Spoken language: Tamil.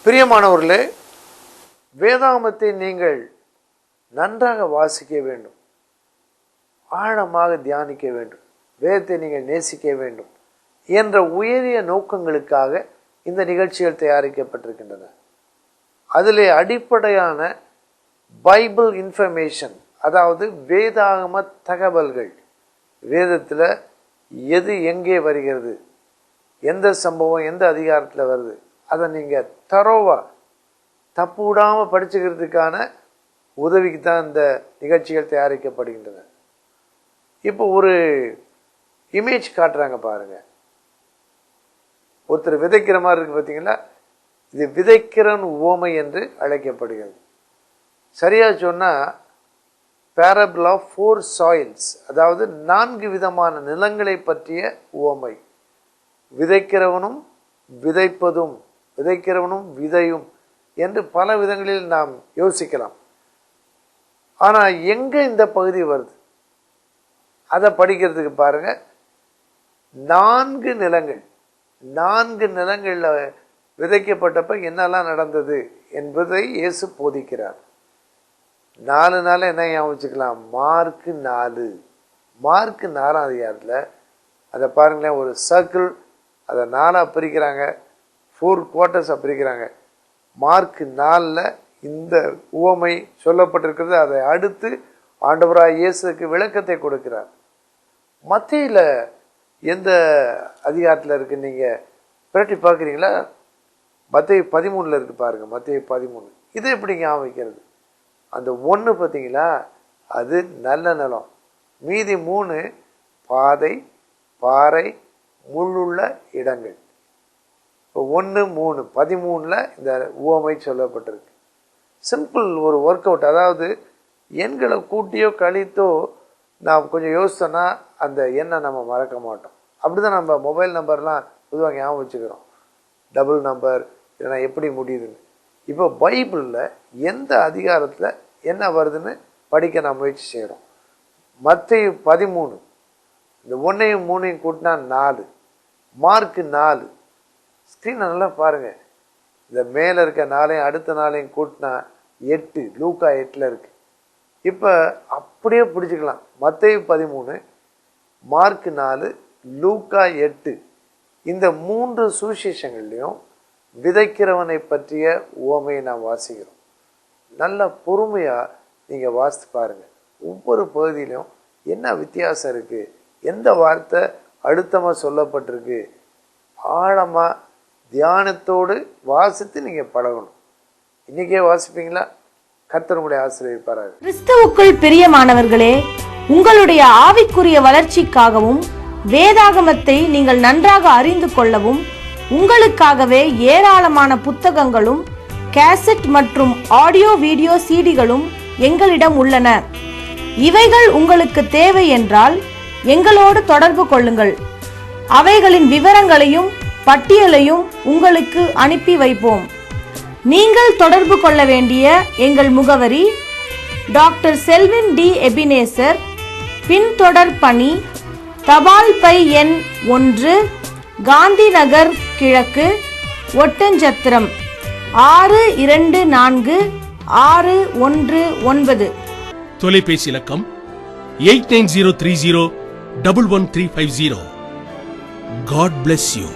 பிரியமானவர்களே, வேதாகமத்தை நீங்கள் நன்றாக வாசிக்க வேண்டும், ஆழமாக தியானிக்க வேண்டும், வேதத்தை நீங்கள் நேசிக்க வேண்டும் என்ற உயரிய நோக்கங்களுக்காக இந்த நிகழ்ச்சிகள் தயாரிக்கப்பட்டிருக்கின்றன. அதிலே அடிப்படையான பைபிள் இன்ஃபர்மேஷன், அதாவது வேதாகம தகவல்கள், வேதத்தில் எது எங்கே வருகிறது, எந்த சம்பவம் எந்த அதிகாரத்தில் வருது, அதை நீங்கள் தரோவாக தப்பு விடாமல் படிச்சுக்கிறதுக்கான உதவிக்கு தான் இந்த நிகழ்ச்சிகள் தயாரிக்கப்படுகின்றன. இப்போ ஒரு இமேஜ் காட்டுறாங்க பாருங்கள். ஒருத்தர் விதைக்கிற மாதிரி இருக்குது பார்த்தீங்களா, இது விதைக்கிறன் உவமை என்று அழைக்கப்படுகிறது. சரியாக சொன்னால் பேரபிள் ஆஃப் 4 சாயில்ஸ், அதாவது 4 விதமான நிலங்களை பற்றிய உவமை. விதைக்கிறவனும் விதைப்பதும், விதைக்கிறவனும் விதையும் என்று பல விதங்களில் நாம் யோசிக்கலாம். ஆனால் எங்கே இந்த பகுதி வருது அதை படிக்கிறதுக்கு பாருங்க. 4 நிலங்கள், 4 நிலங்களில் விதைக்கப்பட்டப்ப என்னெல்லாம் நடந்தது என்பதை இயேசு போதிக்கிறார். 4 நாள் என்ன ஞாபகம் வச்சுக்கலாம், மார்க்கு 4, மார்க்கு 4ஆம் அதிகாரத்தில் அதை பாருங்களேன். ஒரு சர்க்கிள், அதை 4ஆக பிரிக்கிறாங்க, 4 குவார்ட்டர்ஸாக பிரிக்கிறாங்க. மார்க்கு 4ல் இந்த உவமை சொல்லப்பட்டிருக்கிறது. அதை அடுத்து ஆண்டவராய் இயேசுக்கு விளக்கத்தை கொடுக்கிறார். மத்தேயுல எந்த அதிகாரத்தில் இருக்குது நீங்கள் பிரட்டி பார்க்குறீங்களா? மத்தேயு 13 இருக்குது பாருங்கள். மத்தேயு 13 இது எப்படி ஞாபகம் வைக்கிறது? அந்த 1 பார்த்தீங்களா, அது நல்ல நிலம். மீதி 3 பாதை, பாறை, முள்ளுள்ள இடங்கள். இப்போ 1, 3, 13ல் இந்த உவமை சொல்லப்பட்டிருக்கு. சிம்பிள் ஒரு ஒர்க் அவுட். அதாவது எண்களை கூட்டியோ கழித்தோ நாம் கொஞ்சம் யோசித்தோன்னா அந்த எண்ணை நம்ம மறக்க மாட்டோம். அப்படி தான் நம்ம மொபைல் நம்பர்லாம் பொதுவாக ஞாபகம் வச்சுக்கிறோம், டபுள் நம்பர் இல்லைனா எப்படி முடியுதுன்னு. இப்போ பைபிளில் எந்த அதிகாரத்தில் என்ன வருதுன்னு படிக்க நான் முயற்சி செய்கிறோம். மத்தேயு 13, இந்த 1ஐயும் 3ஐயும் கூட்டினா 4, மார்க்கு 4. ஸ்க்ரீனை நல்லா பாருங்கள். இந்த மேலே இருக்க 4ஐயும் அடுத்த 4ஐயும் கூட்டினா 8, லூக்கா 8ல் இருக்குது. இப்போ அப்படியே பிடிச்சிக்கலாம். மத்தேயு 13, மார்க்கு 4, லூக்கா 8. இந்த 3 சுவிசேஷங்கள்லையும் விதைக்கிறவனை பற்றிய உவமையை நாம் வாசிக்கிறோம். நல்ல பொறுமையாக நீங்கள் வாசித்து பாருங்கள். ஒவ்வொரு பகுதியிலும் என்ன வித்தியாசம் இருக்குது, எந்த வார்த்தை அழுத்தமாக சொல்லப்பட்டிருக்கு, ஆழமாக தியானத்தோடு வாசித்து நீங்கள் பழகணும். இன்றைக்கே வாசிப்பீங்களா? கர்த்தர் உங்களை ஆசீர்வதிப்பாராக. கிறிஸ்துவுக்குள் பிரியமானவர்களே, உங்களுடைய ஆவிக்குரிய வளர்ச்சிக்காகவும் வேதாகமத்தை நீங்கள் நன்றாக அறிந்து கொள்ளவும் உங்களுக்காகவே ஏராளமான புத்தகங்களும் கேசட் மற்றும் ஆடியோ வீடியோ சிடிகளும் எங்களிடம் உள்ளன. இவைகள் உங்களுக்கு தேவை என்றால் எங்களோடு தொடர்பு கொள்ளுங்கள். அவைகளின் விவரங்களையும் பட்டியலையும் உங்களுக்கு அனுப்பி வைப்போம். நீங்கள் தொடர்பு கொள்ள வேண்டிய எங்கள் முகவரி: டாக்டர் செல்வின் டி எபினேசர், பின்தொடர் பணி, தபால் பை எண் 1, காந்தி நகர் கிழக்கு, ஒட்டஞ்சத்திரம் 624619. தொலைபேசி இலக்கம் 8903011350. God bless you.